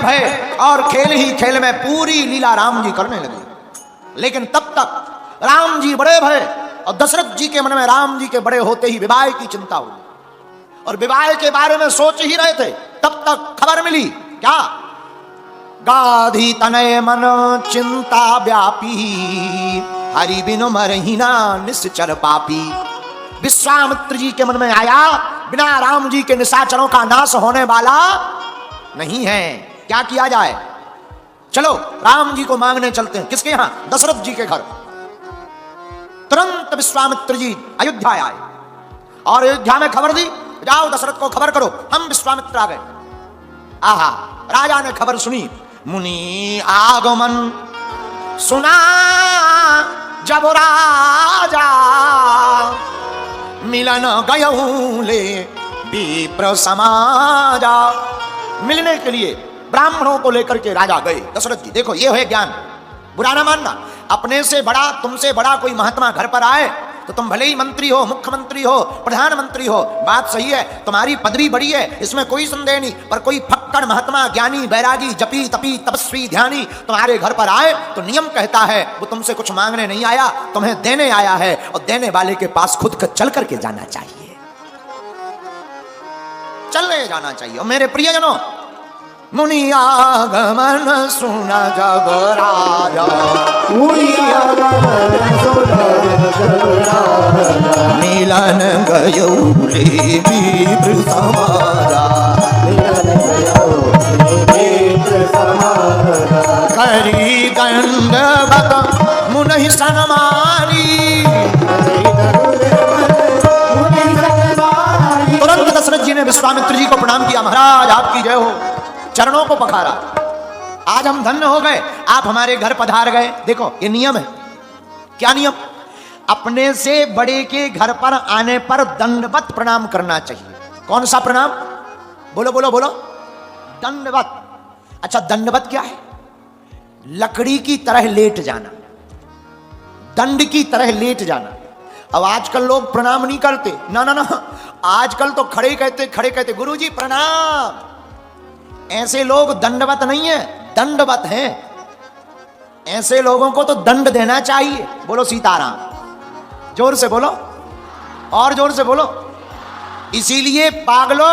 भय भय और खेल ही खेल में पूरी लीला राम जी करने लगे। लेकिन तब तक राम जी बड़े भय और दशरथ जी के मन में राम जी के बड़े होते ही विवाह की चिंता हुई और विवाह के बारे में सोच ही रहे थे। तब तक खबर मिली क्या, गाधी तनय मन चिंता व्यापी, हरि बिनु मरहिना निश्चर पापी। विश्वामित्र जी के मन में आया बिना राम जी के निशाचरों का नाश होने वाला नहीं है, क्या किया जाए, चलो राम जी को मांगने चलते हैं। किसके यहां? दशरथ जी के घर। तुरंत विश्वामित्र जी अयोध्या आए और अयोध्या में खबर दी, जाओ दशरथ को खबर करो हम विश्वामित्र आ गए। आहा, राजा ने खबर सुनी, मुनि आगमन सुना जब राजा, मिलन गयऊ ले विप्र समाजा। मिलने के लिए ब्राह्मणों को लेकर के राजा गए दशरथ जी। देखो ये है ज्ञान, बुरा ना मानना। अपने से बड़ा, तुमसे बड़ा कोई महात्मा घर पर आए तो तुम भले ही मंत्री हो, मुख्यमंत्री हो, प्रधानमंत्री हो, बात सही है, तुम्हारी पदवी बड़ी है, इसमें कोई संदेह नहीं। पर कोई फक्कड़ महात्मा, ज्ञानी, बैरागी, जपी तपी तपस्वी ध्यानी तुम्हारे घर पर आए तो नियम कहता है वो तुमसे कुछ मांगने नहीं आया, तुम्हें देने आया है। और देने वाले के पास खुद चल करके जाना चाहिए, चलने जाना चाहिए। और मेरे प्रियजनों, मुनि आगमन सुना जब राजा, मुनि आगमन सुना जब राजा, मिलन गयऊ ले विप्र समाजा, मिलन गयऊ ले विप्र समाजा। करी दंडवत मुनि सन्मानी, तुरंत दशरथ जी ने विश्वामित्र जी को प्रणाम किया, महाराज आपकी जय हो, चरणों को पखारा। आज हम धन्य हो गए, आप हमारे घर पधार गए। देखो ये नियम है। क्या नियम? अपने से बड़े के घर पर आने पर दंडवत प्रणाम करना चाहिए। कौन सा प्रणाम? बोलो बोलो बोलो। दंडवत। अच्छा, दंडवत क्या है? लकड़ी की तरह लेट जाना, दंड की तरह लेट जाना। अब आजकल लोग प्रणाम नहीं करते, ना ना ना, आजकल तो खड़े कहते गुरुजी प्रणाम। ऐसे लोग दंडवत नहीं है, दंडवत हैं। ऐसे लोगों को तो दंड देना चाहिए। बोलो सीताराम, जोर से बोलो और जोर से बोलो। इसीलिए पागलो,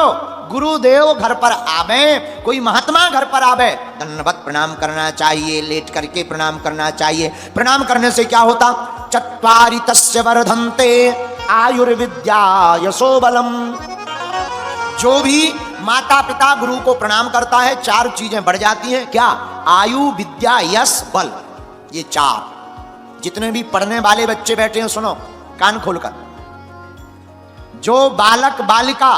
गुरुदेव घर पर आवे, कोई महात्मा घर पर आवे, दंडवत प्रणाम करना चाहिए, लेट करके प्रणाम करना चाहिए। प्रणाम करने से क्या होता? चत्वारि तस्य वर्धन्ते आयुर्विद्या यशोबलम। जो भी माता पिता गुरु को प्रणाम करता है, चार चीजें बढ़ जाती हैं। क्या? आयु, विद्या, यश, बल। ये चार। जितने भी पढ़ने वाले बच्चे बैठे हैं सुनो कान खोलकर। जो बालक बालिका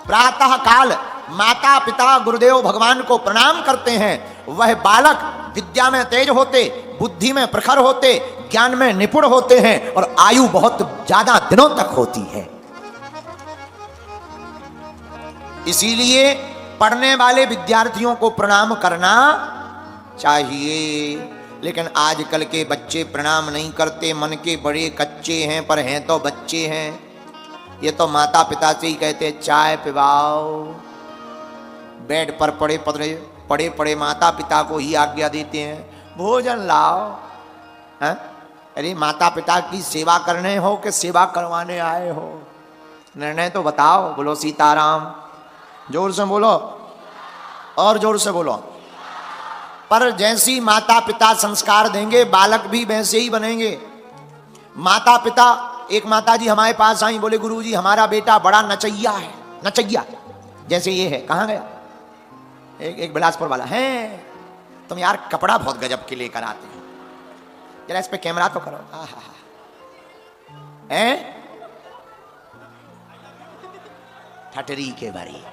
प्रातः काल माता पिता गुरुदेव भगवान को प्रणाम करते हैं, वह बालक विद्या में तेज होते, बुद्धि में प्रखर होते, ज्ञान में निपुण होते हैं और आयु बहुत ज्यादा दिनों तक होती है। इसीलिए पढ़ने वाले विद्यार्थियों को प्रणाम करना चाहिए। लेकिन आजकल के बच्चे प्रणाम नहीं करते, मन के बड़े कच्चे हैं, पर हैं तो बच्चे हैं। ये तो माता पिता से ही कहते चाय पिलाओ, बेड पर पड़े पड़े माता पिता को ही आज्ञा देते हैं भोजन लाओ। हैं? अरे माता पिता की सेवा करने हो कि सेवा करवाने आए हो? निर्णय तो बताओ। बोलो सीताराम, जोर से बोलो और जोर से बोलो। पर जैसी माता पिता संस्कार देंगे, बालक भी वैसे ही बनेंगे। माता पिता, एक माता जी हमारे पास आई, बोले गुरुजी हमारा बेटा बड़ा नचैया है। नचैया जैसे ये है, कहाँ गया? एक बिलासपुर वाला है। तुम यार कपड़ा बहुत गजब के लेकर आते हैं, जरा इस पे कैमरा तो करो। हैं? ठटरी के बारी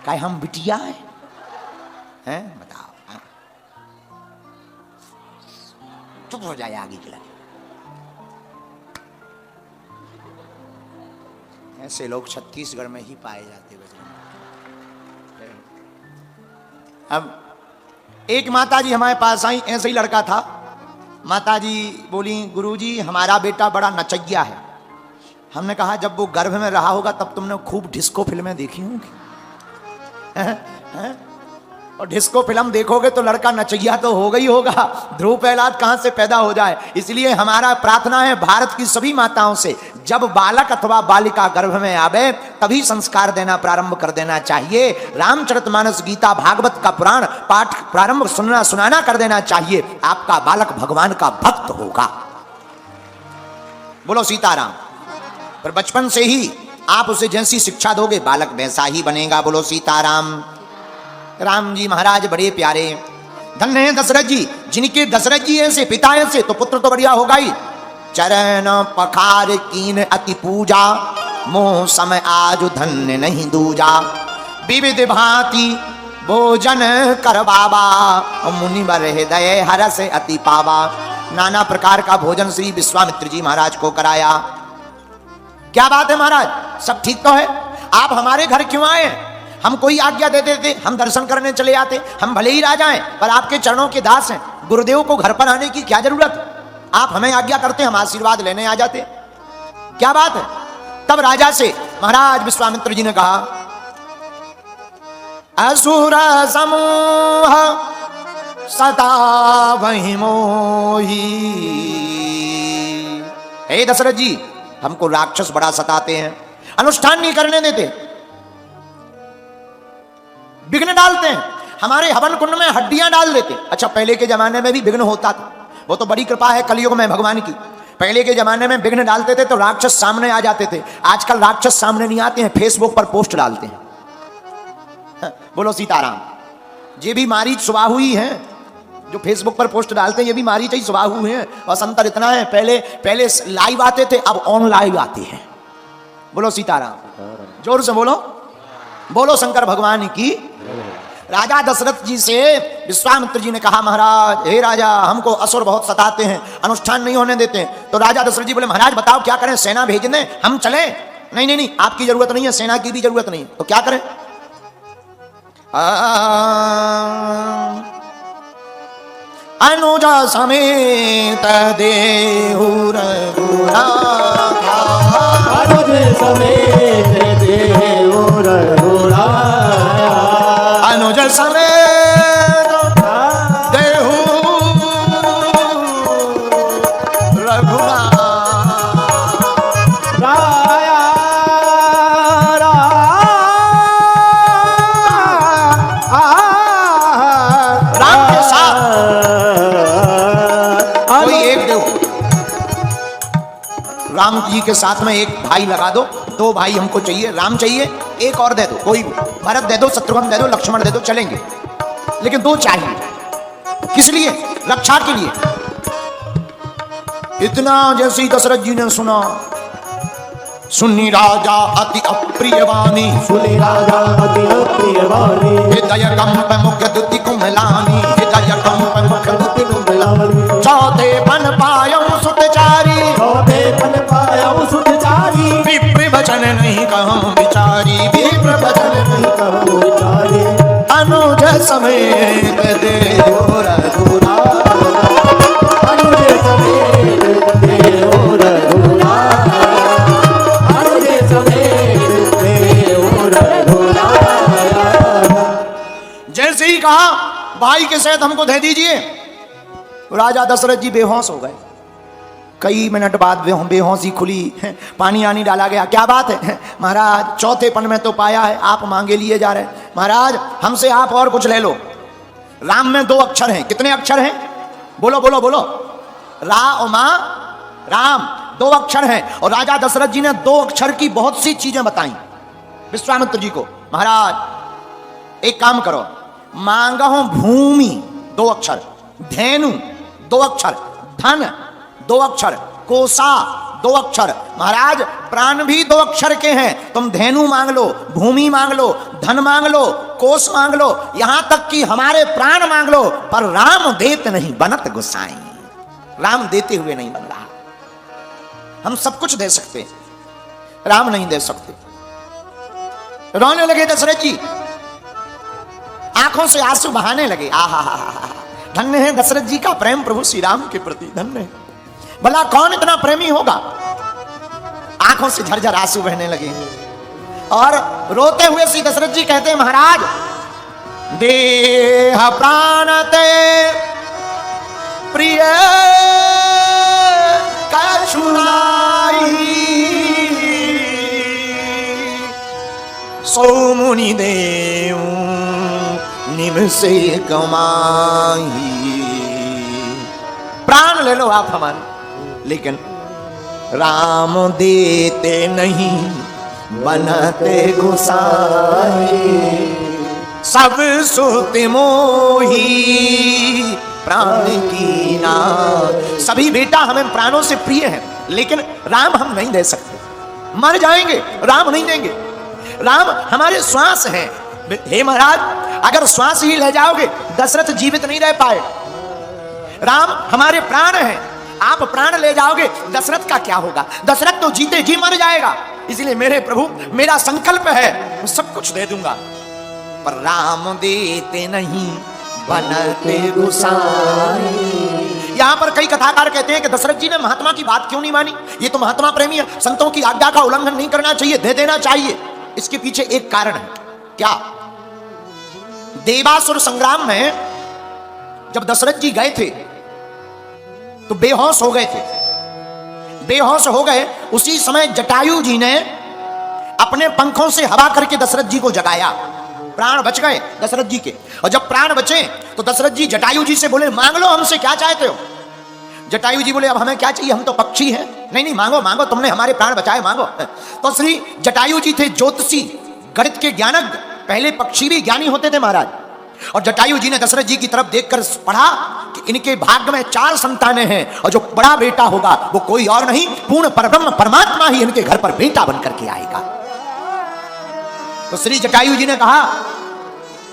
का हम बिटिया हैं? बताओ। चुप हो जाए आगे के लगे। ऐसे लोग छत्तीसगढ़ में ही पाए जाते हैं। अब एक माता जी हमारे पास आई, ऐसे ही लड़का था। माता जी बोली गुरुजी हमारा बेटा बड़ा नचैया है। हमने कहा जब वो गर्भ में रहा होगा तब तुमने खूब डिस्को फिल्में देखी होंगी। और डिस्को फिल्म देखोगे तो लड़का नचैया तो होगा ही होगा, ध्रुव प्रहलाद कहां से पैदा हो जाए। इसलिए हमारा प्रार्थना है भारत की सभी माताओं से, जब बालक अथवा बालिका गर्भ में आवे तभी संस्कार देना प्रारंभ कर देना चाहिए। रामचरितमानस, गीता, भागवत का पुराण पाठ प्रारंभ सुनाना कर देना चाहिए। आपका बालक भगवान का भक्त होगा। बोलो सीताराम। पर बचपन से ही आप उसे जैसी शिक्षा दोगे बालक वैसा ही बनेगा। बोलो सीताराम। राम जी महाराज बड़े प्यारे, धन्य है दशरथ जी, जिनके दशरथ जी ऐसे पिता ऐसे तो पुत्र तो बढ़िया होगा ही। चरण पखार कीन अति पूजा, मोह समय आज धन्य नहीं दूजा। विविध भांति भोजन कर बाबा, मुनि बर हृदय हरस अति पावा। नाना प्रकार का भोजन श्री विश्वामित्र जी महाराज को कराया। क्या बात है महाराज, सब ठीक तो है? आप हमारे घर क्यों आए? हम कोई आज्ञा दे देते, हम दर्शन करने चले आते। हम भले ही राजा हैं पर आपके चरणों के दास हैं। गुरुदेव को घर पर आने की क्या जरूरत? आप हमें आज्ञा करते, हम आशीर्वाद लेने आ जाते। क्या बात है? तब राजा से महाराज विश्वामित्र जी ने कहा, असुर समूह सता वही मोही। हे दशरथ जी, हमको राक्षस बड़ा सताते हैं, अनुष्ठान नहीं करने देते, विघ्न डालते हैं, हमारे हवन कुंड में हड्डियां डाल देते। अच्छा, पहले के जमाने में भी विघ्न होता था, वो तो बड़ी कृपा है कलयुग में भगवान की। पहले के जमाने में विघ्न डालते थे तो राक्षस सामने आ जाते थे। आजकल राक्षस सामने नहीं आते हैं, फेसबुक पर पोस्ट डालते हैं। बोलो सीताराम। ये भी मारीच स्वभाव हुई है, जो फेसबुक पर पोस्ट डालते हैं ये भी मारीच ही स्वभाव हुए हैं। और संतर इतना है, पहले लाइव आते थे, अब ऑनलाइन आते हैं। बोलो सीताराम। जोर से बोलो, बोलो शंकर भगवान की। राजा दशरथ जी से विश्वामित्र जी ने कहा, महाराज हे राजा, हमको असुर बहुत सताते हैं, अनुष्ठान नहीं होने देते। तो राजा दशरथ जी बोले, महाराज बताओ क्या करें, सेना भेज दें, हम चले? नहीं नहीं नहीं, आपकी जरूरत नहीं है, सेना की भी जरूरत नहीं है। तो क्या करें? अनुजा समेत देहु रघुनाथा, अनुज समेत देहु रघुनाथा, अनुज समेत देहु रघुनाथा। राम के साथ कोई एक देव, राम जी के साथ में एक भाई लगा दो, दो भाई हमको चाहिए। राम चाहिए, एक और दे दो, कोई भरत दे दो, शत्रुघ्न दे दो, लक्ष्मण दे दो, चलेंगे, लेकिन दो चाहिए। किस लिए? रक्षा के लिए। इतना जैसे ही दशरथ जी ने सुना, सुनी राजा अति अप्रिय वाणी, सुनी राजा अति अप्रिय वाणी, हृदय कंप मुख दुति कुमलानी, हृदय कंप मुख दुति कुमलानी। चौथे पन पायऊ सुतचारी, चौथे पन पायऊ सुतचारी, विप्र वचन नहीं कहूँ विचारी, विप्र वचन नहीं कहूँ विचारी। अनुज समेत देहु रघुनाथा, अनुज समेत देहु रघुनाथा, अनुज समेत देहु रघुनाथा। जैसे ही कहा भाई के साथ हमको दे दीजिए, राजा दशरथ जी बेहोश हो गए। कई मिनट बाद बेहोशी खुली, पानी आनी डाला गया। क्या बात है महाराज, चौथे पन में तो पाया है, आप मांगे लिए जा रहे हैं। महाराज हमसे आप और कुछ ले लो। राम में दो अक्षर हैं। कितने अक्षर हैं? बोलो बोलो बोलो। रा और मां राम, दो अक्षर हैं। और राजा दशरथ जी ने दो अक्षर की बहुत सी चीजें बताई विश्वामित्र जी को। महाराज एक काम करो, मांगो भूमि, दो अक्षर, धेनु, दो अक्षर, धन, दो अक्षर, कोसा, दो अक्षर। महाराज प्राण भी दो अक्षर के हैं। तुम धेनु मांग लो, भूमि मांग लो, धन मांग लो, कोस मांग लो, यहां तक कि हमारे प्राण मांग लो, पर राम देते नहीं बनत गुसाई। राम देते हुए नहीं बन रहा। हम सब कुछ दे सकते, राम नहीं दे सकते। रोने लगे दशरथ जी, आंखों से आंसू बहाने लगे। आहा, धन्य है दशरथ जी का प्रेम प्रभु श्री राम के प्रति, धन्य है। भला कौन इतना प्रेमी होगा? आंखों से झरझर आंसू बहने लगे और रोते हुए श्री दशरथ जी कहते हैं, महाराज दे यह प्राण ते प्रिय कछुनाई सो मुनि देव निम से कमाई। प्राण ले लो आप हमारे, लेकिन राम देते नहीं बनते गुसाई। सब सुत मोही प्राण की ना। सभी बेटा हमें प्राणों से प्रिय है, लेकिन राम हम नहीं दे सकते। मर जाएंगे, राम नहीं देंगे। राम हमारे श्वास हैं। हे महाराज, अगर श्वास ही ले जाओगे, दशरथ जीवित नहीं रह पाए। राम हमारे प्राण हैं, आप प्राण ले जाओगे, दशरथ का क्या होगा? दशरथ तो जीते जी मर जाएगा। इसलिए मेरे प्रभु, मेरा संकल्प है, मैं सब कुछ दे दूंगा, पर राम देते नहीं बनते गुसाई। यहां पर कई कथाकार कहते हैं कि दशरथ जी ने महात्मा की बात क्यों नहीं मानी? ये तो महात्मा प्रेमी है, संतों की आज्ञा का उल्लंघन नहीं करना चाहिए, दे देना चाहिए। इसके पीछे एक कारण है। क्या? देवासुर संग्राम में जब दशरथ जी गए थे तो बेहोश हो गए थे। बेहोश हो गए, उसी समय जटायु जी ने अपने पंखों से हवा करके दशरथ जी को जगाया। प्राण बच गए दशरथ जी के। और जब प्राण बचे तो दशरथ जी जटायु जी से बोले, मांग लो, हमसे क्या चाहते हो? जटायु जी बोले, अब हमें क्या चाहिए, हम तो पक्षी हैं। नहीं नहीं, मांगो मांगो, तुमने हमारे प्राण बचाए, मांगो। तो श्री जटायु जी थे ज्योतिषी, गणित के ज्ञानज्ञ, पहले पक्षी भी ज्ञानी होते थे महाराज। और जटायु जी ने दशरथ जी की तरफ देखकर पढ़ा कि इनके भाग्य में 4 संतानें हैं, और जो बड़ा बेटा होगा वो कोई और नहीं, पूर्ण परब्रह्म परमात्मा ही इनके घर पर बेटा बनकर के आएगा। तो श्री जटायु जी ने कहा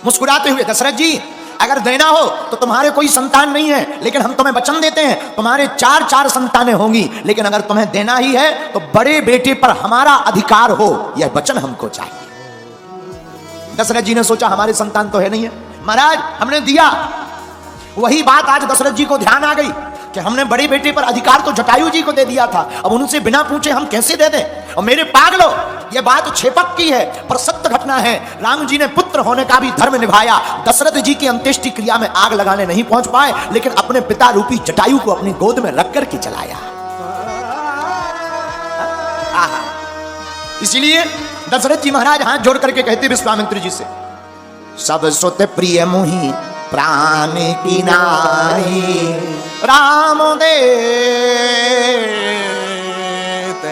मुस्कुराते हुए, दशरथ जी अगर देना हो तो तुम्हारे कोई संतान नहीं है, लेकिन हम तुम्हें वचन देते हैं तुम्हारे 4 संतानें होंगी, लेकिन अगर तुम्हें देना ही है तो बड़े बेटे पर हमारा अधिकार हो, यह वचन हमको चाहिए। दशरथ जी ने सोचा हमारे संतान तो है नहीं है, महाराज हमने दिया। वही बात आज दशरथ जी को ध्यान आ गई कि हमने बड़े बेटे पर अधिकार तो जटायु जी को दे दिया था, अब उनसे बिना पूछे हम कैसे दे दें? और मेरे पागलो, ये बात छेपक की है पर सत्य घटना है। राम जी ने पुत्र होने का भी धर्म निभाया। दशरथ जी की अंत्येष्टि क्रिया में आग लगाने नहीं पहुंच पाए, लेकिन अपने पिता रूपी जटायु को अपनी गोद में रख करके चलाया। इसीलिए दशरथ जी महाराज हाथ जोड़ करके कहते विश्वामित्र जी से, सब सुत प्रिय मुहि प्राण की नाई, राम देते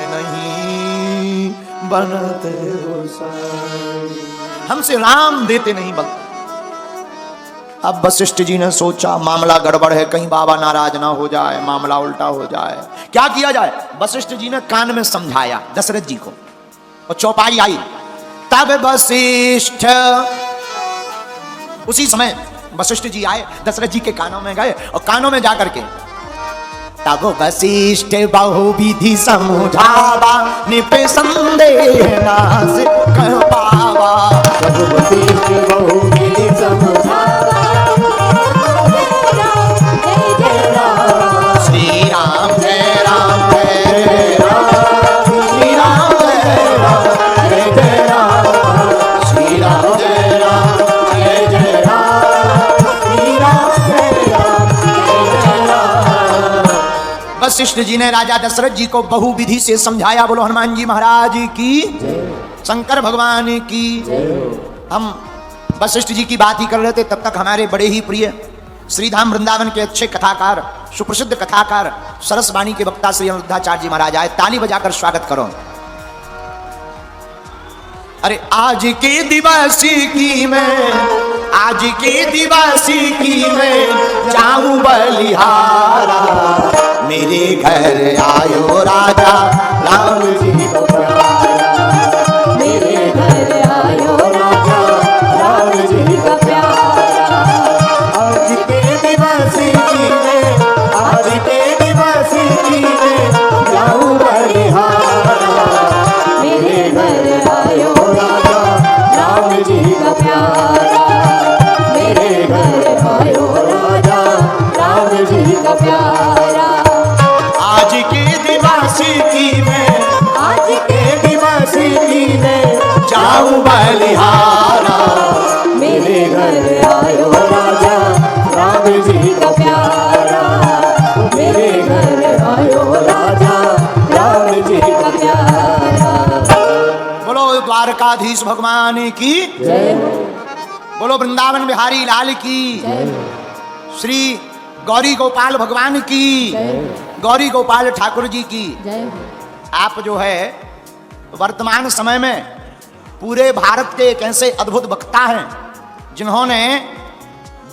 नहीं बनते गोसाई। हमसे राम देते नहीं बनते। अब वशिष्ठ जी ने सोचा मामला गड़बड़ है, कहीं बाबा नाराज ना हो जाए, मामला उल्टा हो जाए, क्या किया जाए? वशिष्ठ जी ने कान में समझाया दशरथ जी को, और चौपाई आई। तब वशिष्ठ, उसी समय वशिष्ठ जी आए, दशरथ जी के कानों में गए और कानों में जाकर के तब वशिष्ठ बहुविधि समझावा, निप संदेह नाश कर पावा। तब वशिष्ठ बहुविधि समझावा, श्री राम जय राम जय राम, श्री राम जय राम जय जय राम, श्री राम जय राम जय जय राम, श्री राम जय राम जय जय राम। वशिष्ठ जी ने राजा दशरथ जी को बहुविधि से समझाया। बोलो हनुमान जी महाराज की, शंकर भगवान की। हम वशिष्ठ जी की बात ही कर रहे थे, तब तक हमारे बड़े ही प्रिय श्रीधाम वृंदावन के अच्छे कथाकार, सुप्रसिद्ध कथाकार, सरसवाणी के वक्ता श्री अनिरुद्धाचार्य जी महाराज आए। ताली बजाकर स्वागत करो। अरे आज के दिवस की मैं, आज के दिवस की मैं जाऊं बलिहारा, मेरे घर आयो राजा राम जी को प्यारा, मेरे घर आयो राजा राम जी का प्यारा। आज के दिवस की मैं, आज के दिवस की मैं जाऊं बलिहारा, मेरे घर आयो राजा राम जी का प्यारा, मेरे घर आयो राजा राम जी का प्यारा। आज के दिवस की मैं, आज के दिवस की मैं जाऊं बलिहारा, मेरे घर आयो राजा द्वारकाधीश भगवान की जय हो, बोलो वृंदावन बिहारी लाल की जय हो, श्री गौरी गोपाल भगवान की जय हो, गौरी गोपाल ठाकुर जी की। जय हो। आप जो है वर्तमान समय में पूरे भारत के एक ऐसे अद्भुत वक्ता हैं जिन्होंने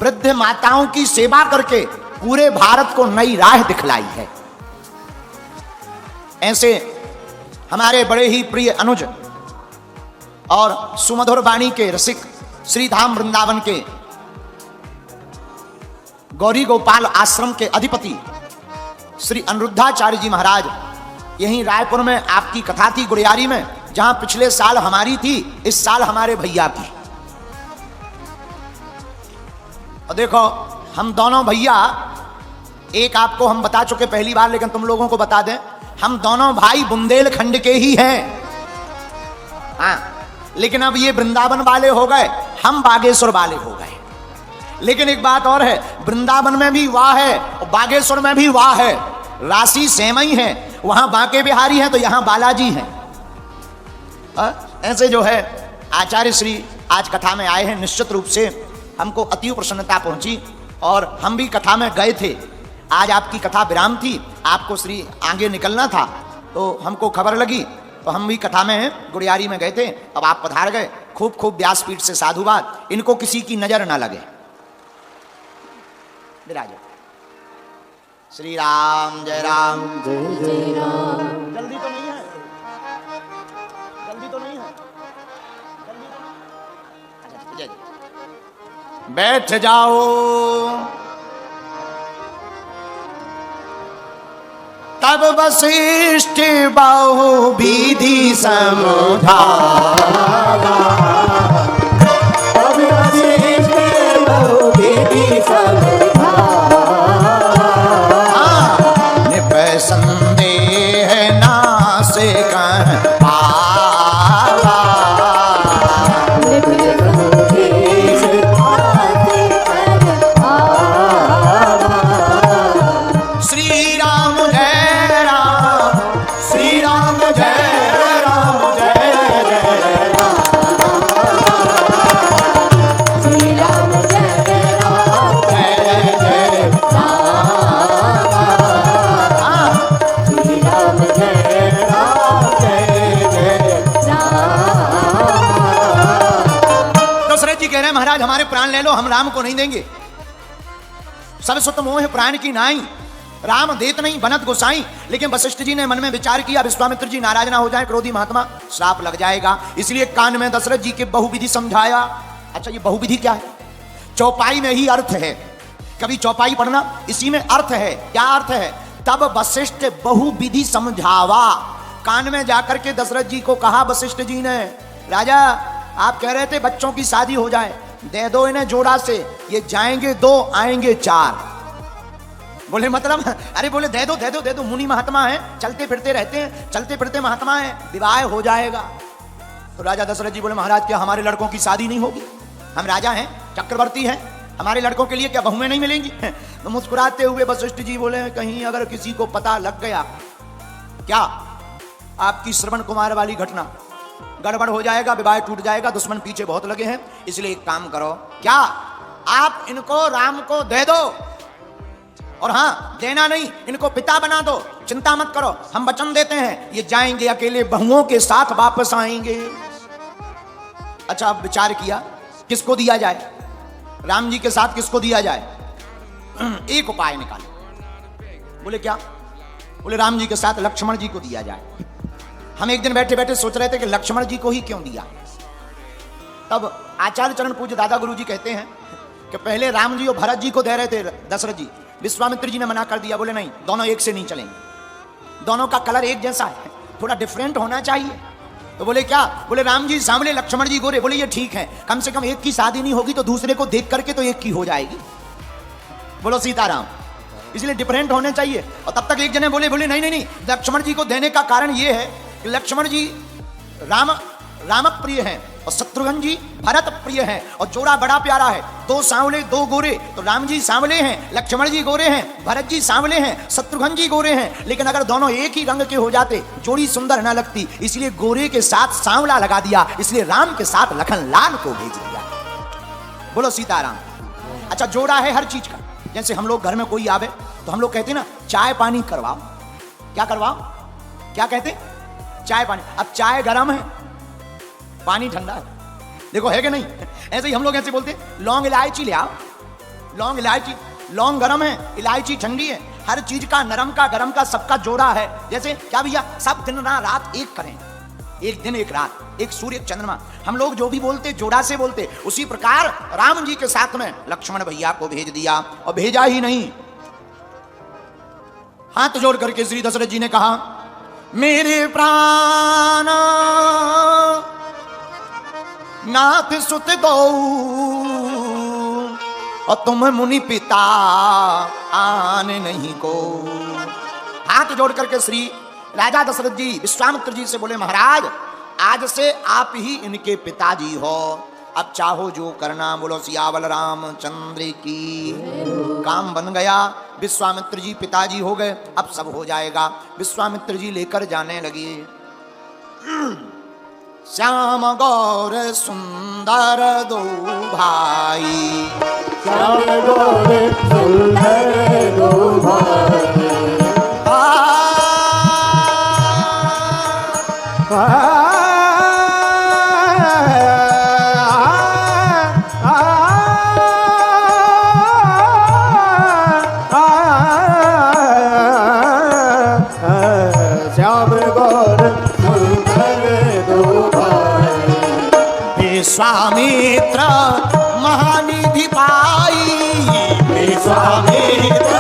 वृद्ध माताओं की सेवा करके पूरे भारत को नई राह दिखलाई है। ऐसे हमारे बड़े ही प्रिय अनुज और सुमधुर वाणी के रसिक श्री धाम वृंदावन के गौरी गोपाल आश्रम के अधिपति श्री अनिरुद्धाचार्य जी महाराज, यहीं रायपुर में आपकी कथा थी गुड़ियारी में, जहां पिछले साल हमारी थी, इस साल हमारे भैया की। और देखो हम दोनों भैया, एक आपको हम बता चुके पहली बार, लेकिन तुम लोगों को बता दें, हम दोनों भाई बुंदेलखंड के ही हैं। हाँ, लेकिन अब ये वृंदावन वाले हो गए, हम बागेश्वर वाले हो गए। लेकिन एक बात और है, वृंदावन में भी वाह है और बागेश्वर में भी वाह है, राशि सेम ही है। वहां बांके बिहारी है तो यहां बालाजी हैं। ऐसे जो है आचार्य श्री आज कथा में आए हैं। निश्चित रूप से हमको अति प्रसन्नता पहुंची और हम भी कथा में गए थे। आज आपकी कथा विराम थी, आपको श्री आगे निकलना था, तो हमको खबर लगी तो हम भी कथा में गुड़ियारी में गए थे। अब आप पधार गए, खूब खूब व्यासपीठ से साधुवाद, इनको किसी की नजर ना लगे। विराजो। श्री राम जय राम। जय जय राम। जल्दी तो नहीं है, जल्दी तो नहीं है, अच्छा जय जय। बैठ जाओ, तब वशिष्ठ बहु विधि समझावा, अब वशिष्ठ बहु विधि समझावा, संदेह नाश कह पावा, श्री राम जय राम, श्री राम जय राम, जय जय राम, श्री राम जय राम, जय जय श्री राम जय राम, जय जय राम। दशरथ जी कह रहे हैं महाराज हमारे प्राण ले लो, हम राम को नहीं देंगे। सब सुत मोह प्राण की नाई, राम देत नहीं बनत गोसाई। लेकिन वशिष्ठ जी ने मन में विचार किया, विश्वामित्र जी नाराज ना हो जाए, क्रोधी महात्मा, श्राप लग जाएगा। इसलिए कान में दशरथ जी के बहुविधि समझाया। अच्छा, ये बहुविधि क्या है? चौपाई में ही अर्थ है। कभी चौपाई पढ़ना, इसी में अर्थ है। क्या अर्थ है? तब वशिष्ठ बहुविधि समझावा। कान में जाकर के दशरथ जी को कहा वशिष्ठ जी ने, राजा आप कह रहे थे बच्चों की शादी हो जाए, दे दो इन्हें जोड़ा से, ये जाएंगे 2 आएंगे 4। बोले मतलब? अरे बोले दे दो दे दो दे दो, मुनि महात्मा है, चलते फिरते रहते हैं, चलते फिरते महात्मा है, विवाह हो जाएगा। तो राजा दशरथ जी बोले महाराज क्या हमारे लड़कों की शादी नहीं होगी? हम राजा हैं, चक्रवर्ती हैं, हमारे लड़कों के लिए क्या बहुएं नहीं मिलेंगी? तो मुस्कुराते हुए वशिष्ठ जी बोले कहीं अगर किसी को पता लग गया क्या आपकी श्रवण कुमार वाली घटना, गड़बड़ हो जाएगा, विवाह टूट जाएगा, दुश्मन पीछे बहुत लगे हैं। इसलिए एक काम करो, क्या आप इनको राम को दे दो, और हाँ देना नहीं, इनको पिता बना दो, चिंता मत करो, हम वचन देते हैं ये जाएंगे अकेले बहुओं के साथ वापस आएंगे। अच्छा, अब विचार किया किसको दिया जाए, राम जी के साथ किसको दिया जाए? एक उपाय निकाले। बोले क्या? बोले राम जी के साथ लक्ष्मण जी को दिया जाए। हम एक दिन बैठे बैठे सोच रहे थे कि लक्ष्मण जी को ही क्यों दिया। तब आचार्य चरण पूज्य दादा गुरु जी कहते हैं कि पहले राम जी और भरत जी को दे रहे थे दशरथ जी, विश्वामित्र जी ने मना कर दिया। बोले नहीं, दोनों एक से नहीं चलेंगे, दोनों का कलर एक जैसा है, थोड़ा डिफरेंट होना चाहिए। तो बोले क्या? बोले राम जी सांवले, लक्ष्मण जी गोरे। बोले ये ठीक है, कम से कम एक की शादी नहीं होगी तो दूसरे को देख करके तो एक की हो जाएगी। बोलो सीताराम, इसलिए डिफरेंट होने चाहिए। और तब तक एक जने बोले नहीं नहीं नहीं, लक्ष्मण जी को देने का कारण ये है कि लक्ष्मण जी राम प्रिय हैं, और शत्रुघ्न जी भरत प्रिय हैं और जोड़ा बड़ा प्यारा है। दो सांवले दो गोरे, तो राम जी सांवले हैं, लक्ष्मण जी गोरे हैं, भरत जी सांवले हैं, शत्रुघ्न जी गोरे हैं। लेकिन अगर दोनों एक ही रंग के हो जाते जोड़ी सुंदर न लगती, इसलिए गोरे के साथ सांवला लगा दिया, इसलिए राम के साथ लखन लाल को भेज दिया। बोलो सीताराम। अच्छा, जोड़ा है हर चीज का। जैसे हम लोग घर में कोई आवे तो हम लोग कहते हैं ना, चाय पानी करवाओ। क्या करवाओ? क्या कहते? चाय पानी। अब चाय गरम है, पानी ठंडा है, देखो है कि नहीं? ऐसे ही हम लोग ऐसे बोलते हैं, लौंग इलायची ले आओ। लौंग इलायची, लौंग गरम है, इलायची ठंडी है। हर चीज का नरम का गरम का सबका जोड़ा है। जैसे क्या भैया, सब दिन रात एक करें, एक दिन एक रात, एक सूर्य एक चंद्रमा। हम लोग जो भी बोलते जोड़ा से बोलते, उसी प्रकार राम जी के साथ में लक्ष्मण भैया को भेज दिया। और भेजा ही नहीं, हाथ जोड़ करके श्री दशरथ जी ने कहा, मेरे प्राण नाथ सुत दो और तुम मुनि पिता आने नहीं को। हाथ जोड़ करके श्री राजा दशरथ जी विश्वामित्र जी से बोले, महाराज आज से आप ही इनके पिताजी हो, अब चाहो जो करना। बोलो सियावल रामचंद्र की। काम बन गया, विश्वामित्र जी पिताजी हो गए, अब सब हो जाएगा। विश्वामित्र जी लेकर जाने लगे। श्याम गौर सुंदर दो भाई, श्याम गौर सुंदर दो भाई, श्याम गौर सुंदर दो भाई, विश्वामित्र महानिधि पाई, विश्वामित्र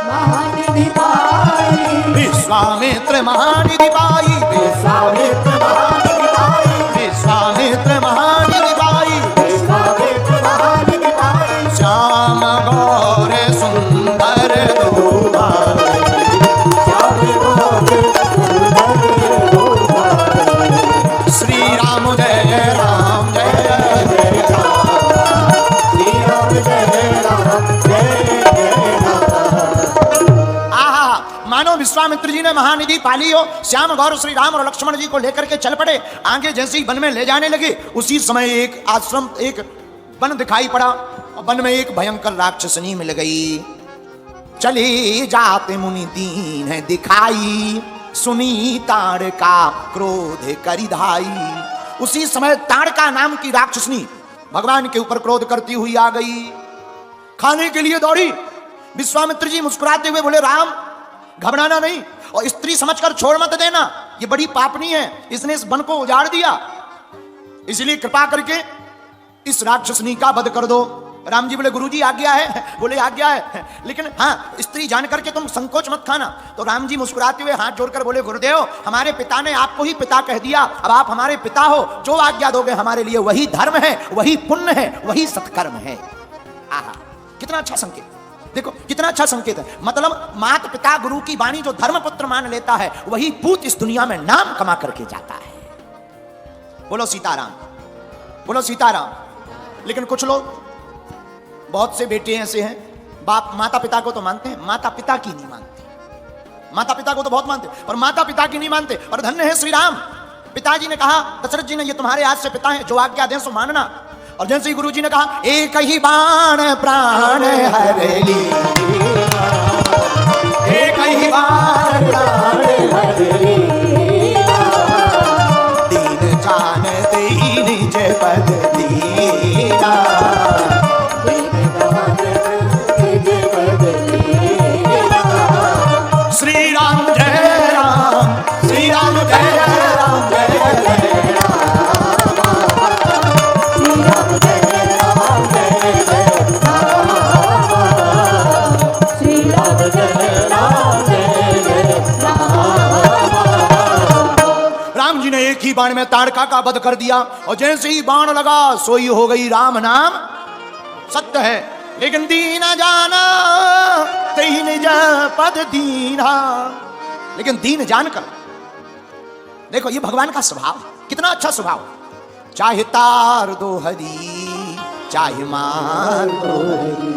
महानिधि पाई, विश्वामित्र महानिधि पाई, विश्वामित्र महानिधि पाई, विश्वामित्र महानिधि पाई, विश्वामित्र महानिधि पाई, श्याम गौर सुंदर दो भाई, श्याम गौर सुंदर दो भाई, श्री राम जय राम जय जय राम, श्री राम जय राम जय जय राम। आहा, मानो विश्वामित्र जी ने महानिधि पाली हो। श्याम गौर श्री राम और लक्ष्मण जी को लेकर के चल पड़े। आगे जैसे ही वन में ले जाने लगे, उसी समय एक आश्रम, एक वन दिखाई पड़ा और वन में एक भयंकर राक्षसनी मिल गई। चले जाते मुनि दीन है दिखाई, सुनी ताड़का क्रोध करिधाई। उसी समय ताड़का नाम की राक्षसनी भगवान के ऊपर क्रोध करती हुई आ गई, खाने के लिए दौड़ी। विश्वामित्र जी मुस्कुराते हुए बोले, राम घबराना नहीं और स्त्री समझकर छोड़ मत देना, ये बड़ी पापनी है, इसने इस वन को उजाड़ दिया, इसलिए कृपा करके इस राक्षसनी का वध कर दो। राम जी बोले, गुरुजी आज्ञा है। बोले आज्ञा है, लेकिन हाँ स्त्री जान करके तुम संकोच मत खाना। तो राम जी मुस्कुराते हुए हाथ जोड़कर बोले, गुरुदेव हमारे पिता ने आपको ही पिता कह दिया, अब आप हमारे पिता हो, जो आज्ञा दोगे हमारे लिए वही धर्म है, वही पुण्य है, वही सत्कर्म है। आहा, कितना अच्छा संकेत, देखो कितना अच्छा संकेत है। मतलब माता पिता गुरु की वाणी जो धर्मपुत्र मान लेता है, वही पूत इस दुनिया में नाम कमा करके जाता है। बोलो सीताराम, बोलो सीताराम। लेकिन कुछ लोग, बहुत से बेटे ऐसे हैं, बाप माता पिता को तो मानते हैं, माता पिता की नहीं मानते। माता पिता को तो बहुत मानते और माता पिता की नहीं मानते। और धन्य है श्री राम, पिताजी ने कहा, दशरथ जी ने, ये तुम्हारे हाथ से पिता है, जो आज्ञा दें सो मानना। और जैसे ही गुरु जी ने कहा, एक ही बाण प्राण हरेली, एक ही बाण प्राण हरेली, दीन जान दीन जय पद दीना, श्री राम जय राम, श्री राम जय राम जय जय राम, श्री राम जय राम जय जय राम, श्री राम जय राम जय जय राम। राम जी ने एक ही बाण में ताड़का का वध कर दिया और जैसे ही बाण लगा सोई हो गई राम नाम सत्य है। लेकिन दीना जाना तीन पद दीना, लेकिन दीन जानकर देखो, ये भगवान का स्वभाव, कितना अच्छा स्वभाव। चाहे तार दो हरी, चाहे मार दो हरी,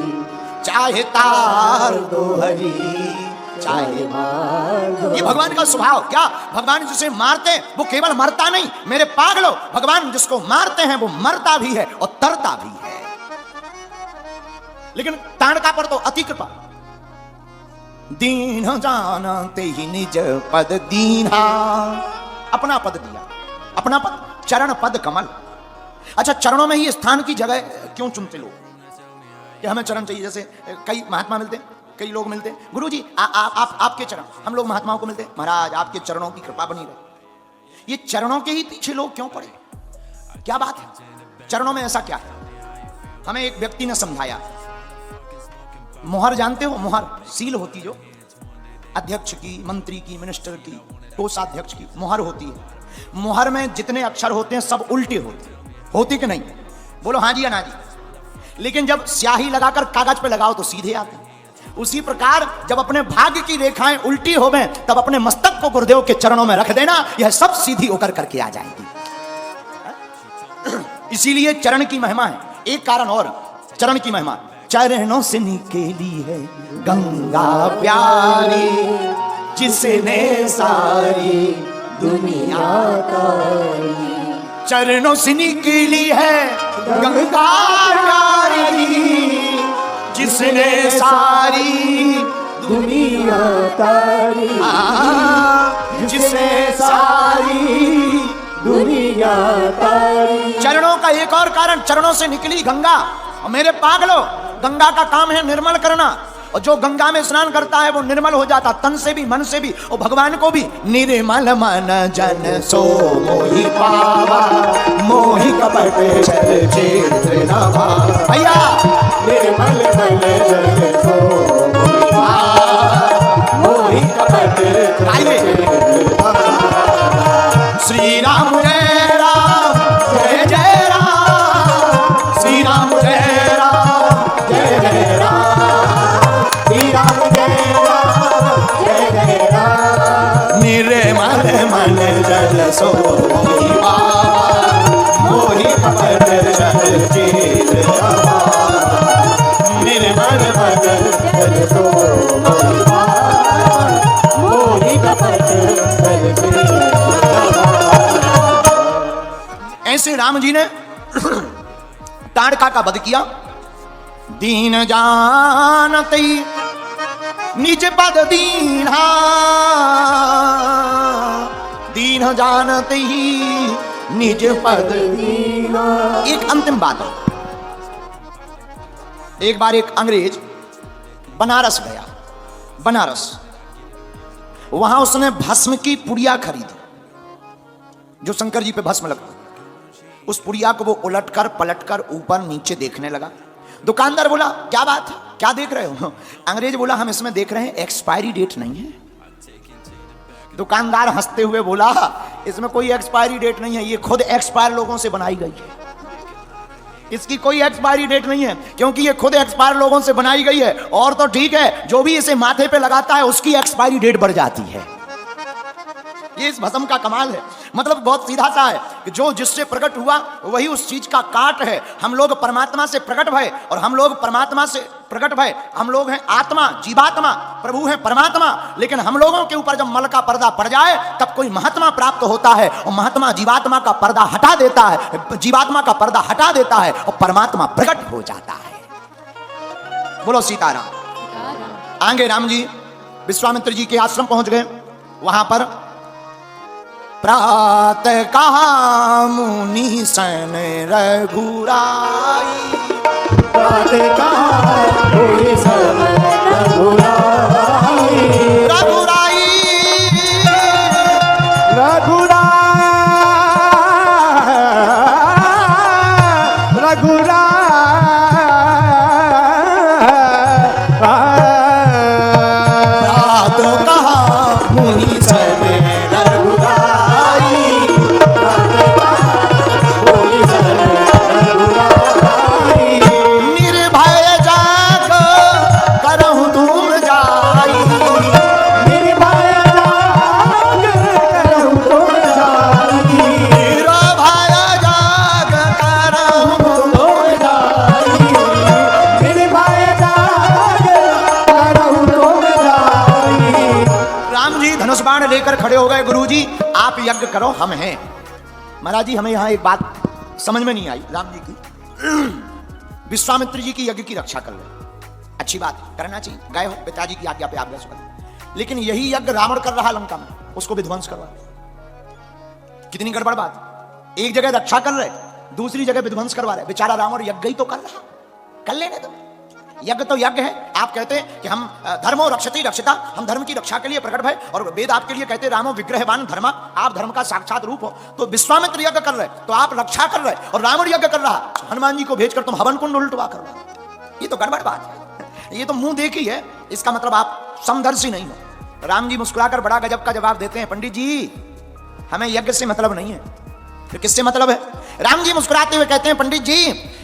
चाहे तार दो हरी, चाहे मार दो। ये भगवान का स्वभाव। क्या भगवान जिसे मारते वो केवल मरता नहीं, मेरे पागलों, भगवान जिसको मारते हैं वो मरता भी है और तरता भी है। लेकिन ताड़का पर तो अति कृपा। दीन जानते ही निज पद दीन्हा, अपना पद दिया, अपना पद, चरण पद कमल। अच्छा, चरणों में ही स्थान की जगह क्यों चुनते लोग कि हमें चरण चाहिए? जैसे कई महात्मा मिलते, कई लोग मिलते, गुरु जी आपके चरण, हम लोग महात्माओं को मिलते, महाराज आपके चरणों की कृपा बनी रहे। ये चरणों के ही पीछे लोग क्यों पड़े? क्या बात है? चरणों में ऐसा क्या है? हमें एक व्यक्ति ने समझाया। मोहर जानते हो? मोहर सील होती जो अध्यक्ष की, मंत्री की, मिनिस्टर की, कोषाध्यक्ष की मोहर होती है। मोहर में जितने अक्षर होते हैं सब उल्टे होते कि नहीं? बोलो हाँ जी या ना जी। लेकिन जब स्याही लगाकर कागज पे लगाओ तो सीधे आते हैं। उसी प्रकार जब अपने भाग्य की रेखाएं उल्टी हो गए तब अपने मस्तक को गुरुदेव के चरणों में रख देना, यह सब सीधी होकर करके आ जाएगी। इसीलिए चरण की महिमा है। एक कारण और, चरण की महिमा, चरणों से निकली है गंगा प्यारी, जिसने सारी दुनिया तारी। चरणों से निकली है गंगा प्यारी, जिसने सारी दुनिया तारी, जिसने सारी दुनिया तारी। चरणों का एक और कारण, चरणों से निकली गंगा। और मेरे पागलों, गंगा का काम है निर्मल करना, और जो गंगा में स्नान करता है वो निर्मल हो जाता, तन से भी मन से भी, और भगवान को भी। निर्मल मन जन सो मोहि पावा, मोहि कपट छल चित्र न भावा। भैया निर्मल मन जन सो मोहि पावा, मोहि कपट श्री राम जय राम, जय जय राम, श्री राम जय राम, जय जय राम, श्री राम जय राम, जय जय राम। निर्मल मन जल सो मोहि पावा, मोहि कपट छल चित्र न भावा। निर्मल मन जल सो मोहि पावा, मोहि कपट छल चित्र न भावा। ऐसे राम जी ने ताड़का का वध किया। दीन जानते निज पद दीन्हा, दीन जानते ही निज पद दीन्हा। एक अंतिम बात है। एक बार एक अंग्रेज बनारस गया, बनारस, वहां उसने भस्म की पुड़िया खरीदी, जो शंकर जी पे भस्म लगता। उस पुड़िया को वो उलटकर पलटकर ऊपर नीचे देखने लगा। दुकानदार बोला क्या बात है, क्या देख रहे हो? अंग्रेज बोला हम इसमें देख रहे हैं एक्सपायरी डेट नहीं है। दुकानदार हंसते हुए बोला इसमें कोई एक्सपायरी डेट नहीं है, ये खुद एक्सपायर लोगों से बनाई गई है। इसकी कोई एक्सपायरी डेट नहीं है, क्योंकि ये खुद एक्सपायर लोगों से बनाई गई है। और तो ठीक है, जो भी इसे माथे पे लगाता है उसकी एक्सपायरी डेट बढ़ जाती है। ये इस भस्म का कमाल है। मतलब बहुत सीधा सा है कि जो जिससे प्रकट हुआ वही उस चीज का काट है। हम लोग परमात्मा से प्रकट भय, और हम लोग परमात्मा से प्रकट भय, हम लोग हैं आत्मा, जीवात्मा, प्रभु है परमात्मा। लेकिन हम लोगों के ऊपर जब मल का पर्दा पड़ जाए तब कोई महात्मा प्राप्त होता है, और महात्मा जीवात्मा का पर्दा हटा देता है, जीवात्मा का पर्दा हटा देता है और परमात्मा प्रकट हो जाता है। बोलो सीताराम। आगे राम जी विश्वामित्र जी के आश्रम पहुंच गए। वहां पर प्रातः कहा मुनि सन रघुराई, प्रातः कहा मुनि सन रघुराई, रघुराई रघुराई रघुराई। प्रातः कहा मुनि सन निर्भय धनुष बाण लेकर खड़े हो गए। गुरुजी आप यज्ञ करो, हम हैं। महाराज जी हमें यहां एक बात समझ में नहीं आई राम जी की। विश्वामित्र जी की यज्ञ की रक्षा कर रहे, अच्छी बात है, करना चाहिए, गए हो पिताजी की आज्ञा पे आप गए। लेकिन यही यज्ञ रावण कर रहा लंका में, उसको विध्वंस करवा। कितनी गड़बड़ बात, एक जगह रक्षा कर रहे, दूसरी जगह विध्वंस करवा रहे। बेचारा रावण यज्ञ ही तो कर रहा, कर लेने दो, यज्ञ तो यज्ञ है। आप कहते हैं कि हम धर्मो रक्षति रक्षिता, हम धर्म की रक्षा के लिए प्रकट भय, और वेद आपके लिए कहते हैं रामो विग्रहवान धर्मा, आप धर्म का साक्षात रूप हो। तो विश्वामित्र यज्ञ कर रहे तो आप रक्षा कर रहे, और रावण यज्ञ कर रहा, हनुमान जी को भेजकर तुम हवन कुंड उल्टवा कर रहे। ये तो गड़बड़ बात है, ये तो मुंह देखी है, इसका मतलब आप समदर्शी नहीं हो। राम जी मुस्कुराकर बड़ा गजब का जवाब देते हैं, पंडित जी हमें यज्ञ से मतलब नहीं है। फिर किससे मतलब है? राम जी मुस्कुराते हुए कहते हैं, पंडित जी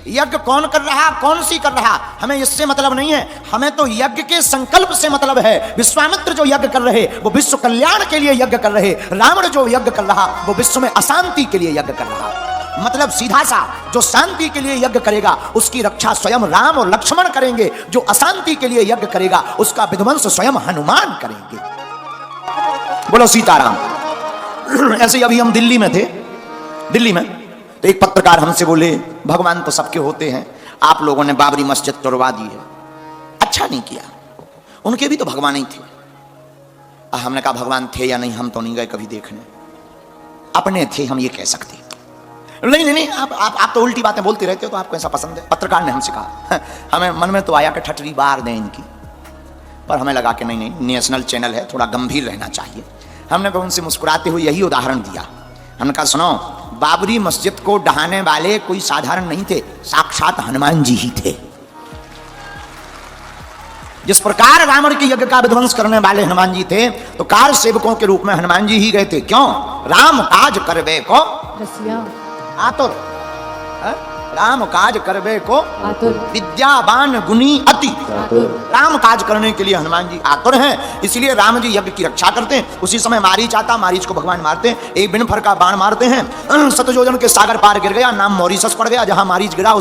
यज्ञ कौन कर रहा, कौन सी कर रहा, हमें इससे मतलब नहीं है, हमें तो यज्ञ के संकल्प से मतलब है। विश्वामित्र जो यज्ञ कर रहे वो विश्व कल्याण के लिए यज्ञ कर रहे, रावण जो यज्ञ कर रहा वो विश्व में अशांति के लिए यज्ञ कर रहा। मतलब सीधा सा, जो शांति के लिए यज्ञ करेगा उसकी रक्षा स्वयं राम और लक्ष्मण करेंगे, जो अशांति के लिए यज्ञ करेगा उसका विध्वंस स्वयं हनुमान करेंगे। बोलो सीताराम। ऐसे अभी हम दिल्ली में थे, दिल्ली में तो एक पत्रकार हमसे बोले, भगवान तो सबके होते हैं, आप लोगों ने बाबरी मस्जिद तोड़वा दी है, अच्छा नहीं किया, उनके भी तो भगवान ही थे। हमने कहा भगवान थे या नहीं हम तो नहीं गए कभी देखने, अपने थे हम ये कह सकते। नहीं नहीं नहीं, आप तो उल्टी बातें बोलते रहते हो, तो आपको ऐसा पसंद है। पत्रकार ने हमसे कहा, हमें मन में तो आया कि ठटरी बार दें इनकी, पर हमें लगा कि नहीं नहीं नेशनल चैनल है, थोड़ा गंभीर रहना चाहिए। हमने उनसे मुस्कुराते हुए यही उदाहरण दिया। हमने कहा सुनो, बाबरी मस्जिद को ढहाने वाले कोई साधारण नहीं थे, साक्षात हनुमान जी ही थे। जिस प्रकार रावण के यज्ञ का विध्वंस करने वाले हनुमान जी थे, तो कार सेवकों के रूप में हनुमान जी ही गए थे। क्यों? राम काज करबे को आतुर, राम काज करबे को आतुर, विद्यावान गुणी अति। राम काज करने के लिए हनुमान जी आतुर हैं, इसलिए राम जी यज्ञ की रक्षा करते हैं। उसी समय मारीच आता, मारीच को भगवान मारते हैं, एक बिन फर का बाण मारते हैं, 7 योजन के सागर पार गिर गया, नाम मॉरिशस पड़ गया, जहां मारीच गिरा